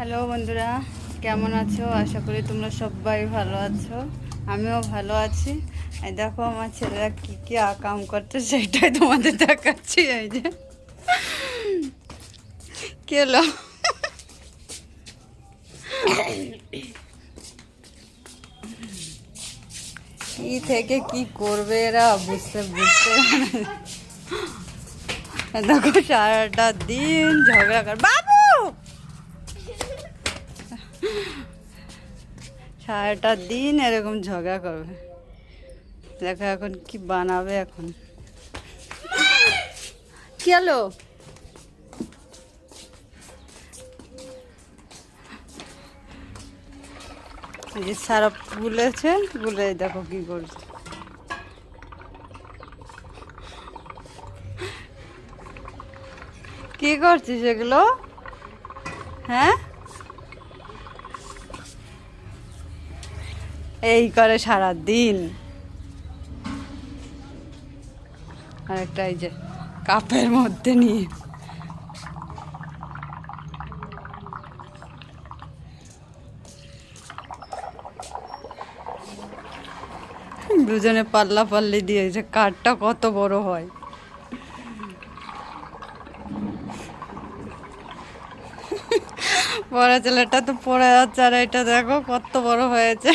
Hello বন্ধুরা, কেমন আছো? আশা করি তোমরা সবাই ভালো আছো। আমিও ভালো আছি। এই দেখো আমার ছেলেরা কী কী আকাম করছে সেটাই তোমাদের দেখাচ্ছি। এই যে কেলো কি থেকে কি করবে এরা বুঝতে বুঝতে দেখো সারাটা দিন ঝগড়া কর বাবু, সারাটা দিন এরকম ঝগড়া করবে। দেখো এখন কি বানাবে। এখন কি হলো? এই যে সারা গুলেছে, গুলে দেখো কি করছে। কি করছিস এগুলো? হ্যাঁ, এই করে সারা দিন। আর একটা এই যে কাপের মধ্যে নিয়ে দুজনে পাল্লা পাল্লি দিয়েছে কাঠটা কত বড় হয়। বড় ছেলেটা তো পড়ে যাচ্ছে, আর এটা দেখো কত বড় হয়েছে।